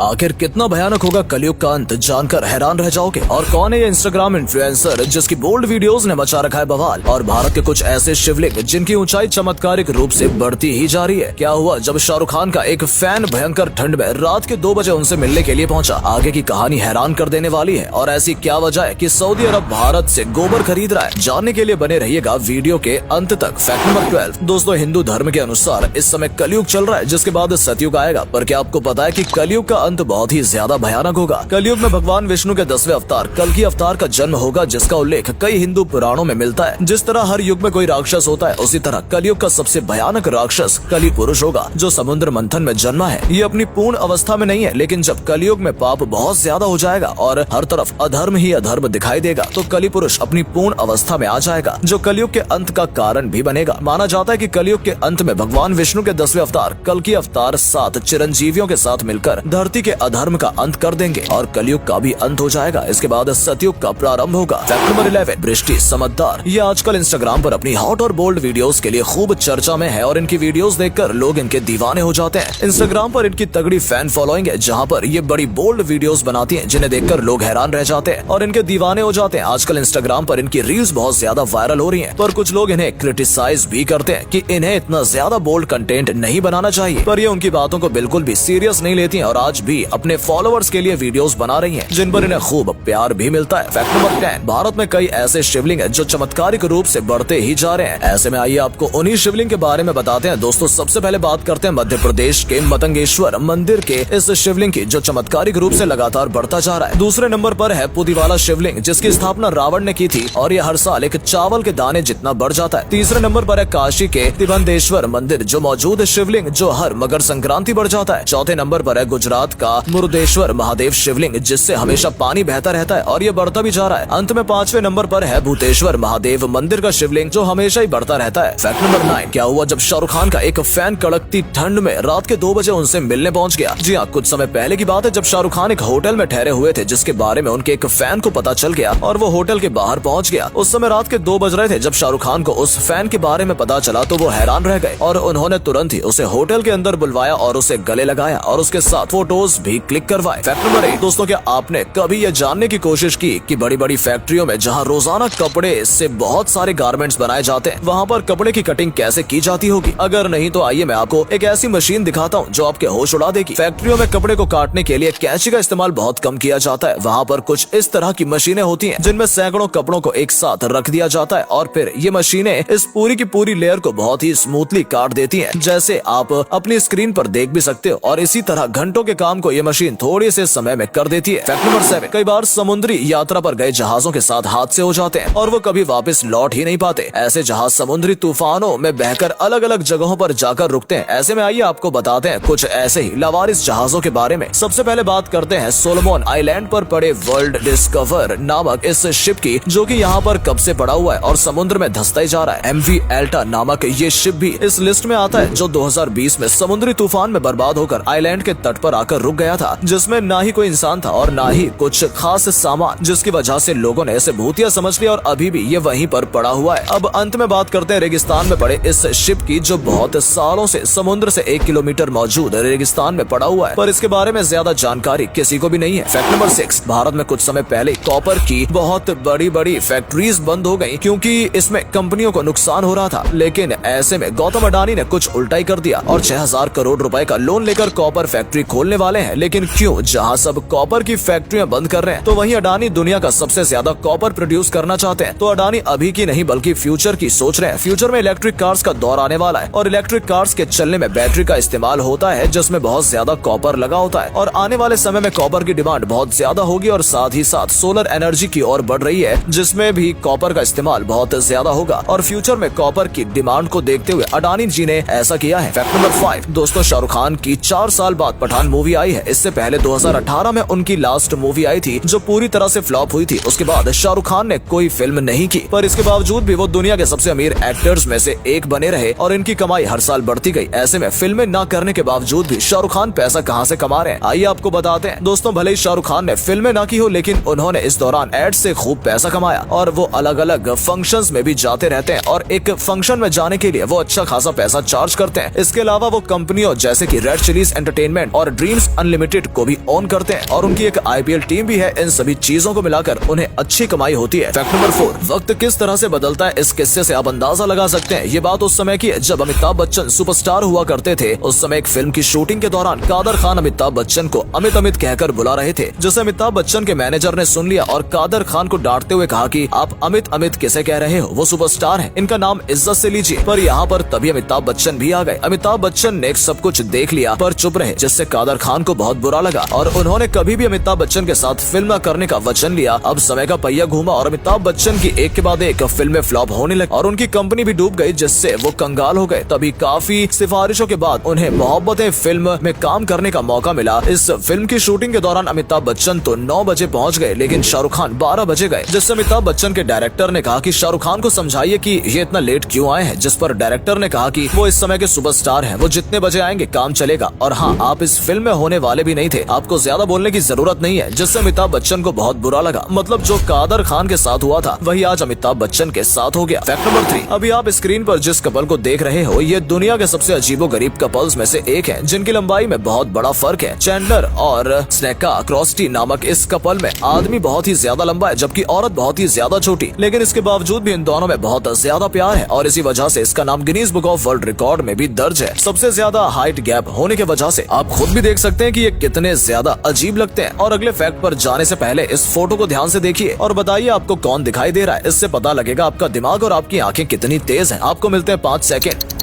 आखिर कितना भयानक होगा कलयुग का अंत, जानकर हैरान रह जाओगे। और कौन है ये इंस्टाग्राम इन्फ्लुएंसर जिसकी बोल्ड वीडियोस ने मचा रखा है बवाल। और भारत के कुछ ऐसे शिवलिंग जिनकी ऊंचाई चमत्कारिक रूप से बढ़ती ही जा रही है। क्या हुआ जब शाहरुख खान का एक फैन भयंकर ठंड में रात के 2 बजे उनसे मिलने के लिए पहुंचा। आगे की कहानी हैरान कर देने वाली है। और ऐसी क्या वजह है कि सऊदी अरब भारत से गोबर खरीद रहा है, जानने के लिए बने रहिएगा वीडियो के अंत तक। Fact number 12। दोस्तों, हिंदू धर्म के अनुसार इस समय कलयुग चल रहा है, जिसके बाद सतयुग आएगा। पर क्या आपको पता है कि कलयुग का अंत बहुत ही ज्यादा भयानक होगा। कलयुग में भगवान विष्णु के 10वें अवतार कल्कि अवतार का जन्म होगा, जिसका उल्लेख कई हिंदू पुराणों में मिलता है। जिस तरह हर युग में कोई राक्षस होता है, उसी तरह कलयुग का सबसे भयानक राक्षस कलि पुरुष होगा, जो समुद्र मंथन में जन्मा है। ये अपनी पूर्ण अवस्था में नहीं है, लेकिन जब कलयुग में पाप बहुत ज्यादा हो जाएगा और हर तरफ अधर्म ही अधर्म दिखाई देगा, तो कलि पुरुष अपनी पूर्ण अवस्था में आ जाएगा, जो कलयुग के अंत का कारण भी बनेगा। माना जाता है कि कलयुग के अंत में भगवान विष्णु के 10वें अवतार कल्कि अवतार 7 चिरंजीवियों के साथ मिलकर धरती के अधर्म का अंत कर देंगे और कलयुग का भी अंत हो जाएगा। इसके बाद सतयुग का प्रारंभ होगा। Fact number 11। बृष्टि समझदार। ये आजकल इंस्टाग्राम पर अपनी हॉट और बोल्ड वीडियोस के लिए खूब चर्चा में है और इनकी वीडियोस देखकर लोग इनके दीवाने हो जाते हैं। इंस्टाग्राम पर इनकी तगड़ी फैन फॉलोइंग है, जहाँ पर ये बड़ी बोल्ड वीडियोस बनाती हैं, जिन्हें देखकर लोग हैरान रह जाते हैं और इनके दीवाने हो जाते हैं। आजकल इंस्टाग्राम पर इनकी रील्स बहुत ज्यादा वायरल हो रही है, पर कुछ लोग इन्हें क्रिटिसाइज भी करते हैं कि इन्हें इतना ज्यादा बोल्ड कंटेंट नहीं बनाना चाहिए। पर ये उनकी बातों को बिल्कुल भी सीरियस नहीं लेती हैं और आज भी अपने फॉलोअर्स के लिए वीडियोस बना रही हैं, जिन पर इन्हें खूब प्यार भी मिलता है। Fact number 10। भारत में कई ऐसे शिवलिंग हैं जो चमत्कारिक रूप से बढ़ते ही जा रहे हैं। ऐसे में आइए आपको उन्हीं शिवलिंग के बारे में बताते हैं। दोस्तों, सबसे पहले बात करते हैं मध्य प्रदेश के मतंगेश्वर मंदिर के इस शिवलिंग की, जो चमत्कारिक रूप से लगातार बढ़ता जा रहा है। दूसरे नंबर पर है पुदीवाला शिवलिंग, जिसकी स्थापना रावण ने की थी और ये हर साल एक चावल के दाने जितना बढ़ जाता है। तीसरे नंबर पर है काशी के त्रिभुवनेश्वर मंदिर, जो मौजूद शिवलिंग जो हर मकर संक्रांति बढ़ जाता है। चौथे नंबर पर है गुजरात का मुरुदेश्वर महादेव शिवलिंग, जिससे हमेशा पानी बहता रहता है और ये बढ़ता भी जा रहा है। अंत में 5वें नंबर पर है भूतेश्वर महादेव मंदिर का शिवलिंग, जो हमेशा ही बढ़ता रहता है। Fact number 9। क्या हुआ जब शाहरुख खान का एक फैन कड़कती ठंड में रात के 2 बजे उनसे मिलने पहुंच गया। जी हाँ, कुछ समय पहले की बात है, जब शाहरुख खान एक होटल में ठहरे हुए थे, जिसके बारे में उनके एक फैन को पता चल गया और वो होटल के बाहर पहुंच गया। उस समय रात के 2 बज रहे थे। जब शाहरुख खान को उस फैन के बारे में पता चला तो वो हैरान रह गए और उन्होंने तुरंत ही उसे होटल के अंदर बुलवाया और उसे गले लगाया और उसके साथ फोटोज भी क्लिक करवाए। Fact number 8। दोस्तों, क्या आपने कभी ये जानने की कोशिश की कि बड़ी बड़ी फैक्ट्रियों में जहां रोजाना कपड़े से बहुत सारे गारमेंट्स बनाए जाते हैं, वहां पर कपड़े की कटिंग कैसे की जाती होगी? अगर नहीं तो आइए मैं आपको एक ऐसी मशीन दिखाता हूं जो आपके होश उड़ा देगी। फैक्ट्रियों में कपड़े को काटने के लिए कैंची का इस्तेमाल बहुत कम किया जाता है। वहां पर कुछ इस तरह की मशीनें होती हैं, जिनमें सैकड़ों कपड़ों को एक साथ रख दिया जाता है और फिर ये मशीनें इस पूरी की पूरी लेयर को बहुत ही स्मूथली काट देती हैं, जैसे आप अपनी स्क्रीन पर देख भी सकते हो। और इसी तरह घंटों के काम को ये मशीन थोड़े से समय में कर देती है। Fact number 7। कई बार समुद्री यात्रा पर गए जहाजों के साथ हादसे हो जाते हैं और वो कभी वापस लौट ही नहीं पाते। ऐसे जहाज समुद्री तूफानों में बहकर अलग अलग जगहों पर जाकर रुकते हैं। ऐसे में आइए आपको बताते हैं कुछ ऐसे ही लावारिस जहाजों के बारे में। सबसे पहले बात करते हैं सोलोमन आइलैंड पर पड़े वर्ल्ड डिस्कवर नामक इस शिप की, जो कि यहाँ पर कब से पड़ा हुआ है और समुद्र में धंसता ही जा रहा है। MV एल्टा नामक ये शिप भी इस लिस्ट में आता है, जो 2020 में समुद्री तूफान में बर्बाद होकर आइलैंड के तट पर आकर रुक गया था, जिसमें ना ही कोई इंसान था और ना ही कुछ खास सामान, जिसकी वजह से लोगों ने इसे भूतिया समझ लिया और अभी भी ये वहीं पर पड़ा हुआ है। अब अंत में बात करते हैं रेगिस्तान में पड़े इस शिप की, जो बहुत सालों से समुद्र से 1 किलोमीटर मौजूद रेगिस्तान में पड़ा हुआ है, पर इसके बारे में ज्यादा जानकारी किसी को भी नहीं है। Fact number 6। भारत में कुछ समय पहले कॉपर की बहुत बड़ी बड़ी फैक्ट्रीज बंद हो गयी, क्योंकि इसमें कंपनियों को नुकसान हो रहा था। लेकिन ऐसे में गौतम अडानी ने कुछ उल्टा ही कर दिया और 6000 करोड़ रुपए का लोन लेकर कॉपर फैक्ट्री खोलने वाले हैं। लेकिन क्यों, जहां सब कॉपर की फैक्ट्रियां बंद कर रहे हैं, तो वहीं अडानी दुनिया का सबसे ज्यादा कॉपर प्रोड्यूस करना चाहते हैं। तो अडानी अभी की नहीं बल्कि फ्यूचर की सोच रहे हैं। फ्यूचर में इलेक्ट्रिक कार्स का दौर आने वाला है और इलेक्ट्रिक कार्स के चलने में बैटरी का इस्तेमाल होता है, जिसमें बहुत ज्यादा कॉपर लगा होता है और आने वाले समय में कॉपर की डिमांड बहुत ज्यादा होगी और साथ ही साथ सोलर एनर्जी की ओर बढ़ रही है, जिसमें भी कॉपर का इस्तेमाल बहुत ज्यादा होगा और फ्यूचर में कॉपर की डिमांड को देखते हुए अडानी जी ने ऐसा किया है। Fact number 5। दोस्तों, शाहरुख खान की 4 साल बाद पठान मूवी आई है। इससे पहले 2018 में उनकी लास्ट मूवी आई थी, जो पूरी तरह से फ्लॉप हुई थी। उसके बाद शाहरुख खान ने कोई फिल्म नहीं की, पर इसके बावजूद भी वो दुनिया के सबसे अमीर एक्टर्स में से एक बने रहे और इनकी कमाई हर साल बढ़ती गई। ऐसे में फिल्में न करने के बावजूद भी शाहरुख खान पैसा कहां से कमा रहे हैं, आइए आपको बताते हैं। दोस्तों, भले ही शाहरुख खान ने फिल्में ना की हो, लेकिन उन्होंने इस दौरान एड्स से खूब पैसा कमाया और वो अलग अलग फंक्शंस में भी जाते रहते हैं और एक फंक्शन में जाने के लिए वो अच्छा खासा पैसा चार्ज करते हैं। इसके अलावा वो कंपनियों जैसे कि रेड चिलीज एंटरटेनमेंट और ड्रीम्स रिलायंस अनलिमिटेड को भी ओन करते हैं और उनकी एक IPL टीम भी है। इन सभी चीजों को मिलाकर उन्हें अच्छी कमाई होती है। फैक्ट नंबर 4, वक्त किस तरह से बदलता है इस किस्से से आप अंदाजा लगा सकते हैं। ये बात उस समय की है जब अमिताभ बच्चन सुपरस्टार हुआ करते थे। उस समय एक फिल्म की शूटिंग के दौरान कादर खान अमिताभ बच्चन को अमित अमित कहकर बुला रहे थे, जिसे अमिताभ बच्चन के मैनेजर ने सुन लिया और कादर खान को डांटते हुए कहा कि आप अमित अमित किसे कह रहे हो, वो सुपरस्टार है, इनका नाम इज्जत से लीजिए। पर यहाँ पर तभी अमिताभ बच्चन भी आ गए। अमिताभ बच्चन ने सब कुछ देख लिया पर चुप रहे, जिससे कादर खान को बहुत बुरा लगा और उन्होंने कभी भी अमिताभ बच्चन के साथ फिल्म न करने का वचन लिया। अब समय का पहिया घूमा और अमिताभ बच्चन की एक के बाद एक फिल्में फ्लॉप होने लगी और उनकी कंपनी भी डूब गई, जिससे वो कंगाल हो गए। तभी काफी सिफारिशों के बाद उन्हें मोहब्बतें फिल्म में काम करने का मौका मिला। इस फिल्म की शूटिंग के दौरान अमिताभ बच्चन तो 9 बजे पहुंच गए, लेकिन शाहरुख खान 12 बजे गए, जिससे अमिताभ बच्चन के डायरेक्टर ने कहा कि शाहरुख खान को समझाइए कि ये इतना लेट क्यों आए हैं। जिस पर डायरेक्टर ने कहा कि वो इस समय के सुपरस्टार हैं, वो जितने बजे आएंगे काम चलेगा। और हाँ, आप इस फिल्म में होने वाले भी नहीं थे, आपको ज्यादा बोलने की जरूरत नहीं है, जिससे अमिताभ बच्चन को बहुत बुरा लगा। मतलब जो कादर खान के साथ हुआ था वही आज अमिताभ बच्चन के साथ हो गया। फैक्ट नंबर 3, अभी आप स्क्रीन पर जिस कपल को देख रहे हो ये दुनिया के सबसे अजीबोगरीब कपल्स में से एक है, जिनकी लंबाई में बहुत बड़ा फर्क है। चैंडलर और स्नेका क्रॉस्टी नामक इस कपल में आदमी बहुत ही ज्यादा लंबा है जबकि औरत बहुत ही ज्यादा छोटी, लेकिन इसके बावजूद भी इन दोनों में बहुत ज्यादा प्यार है और इसी वजह से इसका नाम Guinness book of world record में भी दर्ज है। सबसे ज्यादा हाइट गैप होने की वजह से आप खुद भी देख सकते हैं कि ये कितने ज्यादा अजीब लगते हैं। और अगले फैक्ट पर जाने से पहले इस फोटो को ध्यान से देखिए और बताइए आपको कौन दिखाई दे रहा है। इससे पता लगेगा आपका दिमाग और आपकी आंखें कितनी तेज हैं। आपको मिलते हैं 5 सेकंड।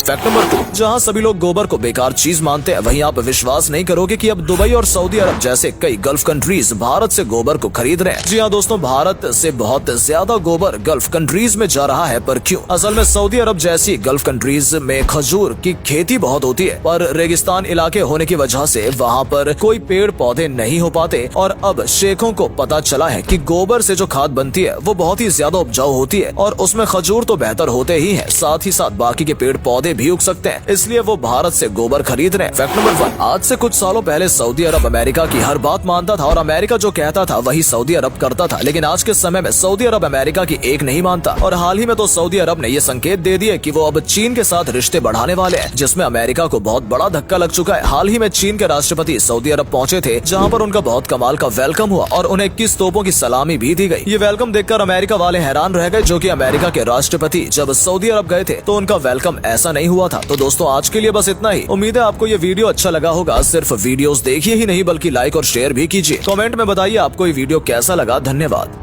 फैक्ट नंबर 2, जहां सभी लोग गोबर को बेकार चीज मानते हैं, वहीं आप विश्वास नहीं करोगे कि अब दुबई और सऊदी अरब जैसे कई गल्फ कंट्रीज भारत से गोबर को खरीद रहे हैं। जी हाँ दोस्तों, भारत से बहुत ज्यादा गोबर गल्फ कंट्रीज में जा रहा है। पर क्यों? असल में सऊदी अरब जैसी गल्फ कंट्रीज में खजूर की खेती बहुत होती है, पर रेगिस्तान इलाके होने की वजह से वहाँ पर कोई पेड़ पौधे नहीं हो पाते। और अब शेखों को पता चला है कि गोबर से जो खाद बनती है वो बहुत ही ज्यादा उपजाऊ होती है और उसमें खजूर तो बेहतर होते ही है, साथ ही साथ बाकी के पेड़ पौधे भी उग सकते हैं, इसलिए वो भारत से गोबर खरीद रहे हैं। फैक्ट नंबर 1, आज से कुछ सालों पहले सऊदी अरब अमेरिका की हर बात मानता था और अमेरिका जो कहता था वही सऊदी अरब करता था, लेकिन आज के समय में सऊदी अरब अमेरिका की एक नहीं मानता। और हाल ही में तो सऊदी अरब ने ये संकेत दे दिए कि वो अब चीन के साथ रिश्ते बढ़ाने वाले हैं, जिसमें अमेरिका को बहुत बड़ा धक्का लग चुका है। हाल ही में चीन के राष्ट्रपति सऊदी अरब पहुंचे थे, जहां पर उनका बहुत कमाल का वेलकम हुआ और उन्हें 21 तोपों की सलामी भी दी गई। ये वेलकम देखकर अमेरिका वाले हैरान रह गए, जो कि अमेरिका के राष्ट्रपति जब सऊदी अरब गए थे तो उनका वेलकम ऐसा नहीं हुआ था। तो दोस्तों आज के लिए बस इतना ही। उम्मीद है आपको ये वीडियो अच्छा लगा होगा। सिर्फ वीडियोस देखिए ही नहीं बल्कि लाइक और शेयर भी कीजिए। कमेंट में बताइए आपको ये वीडियो कैसा लगा। धन्यवाद।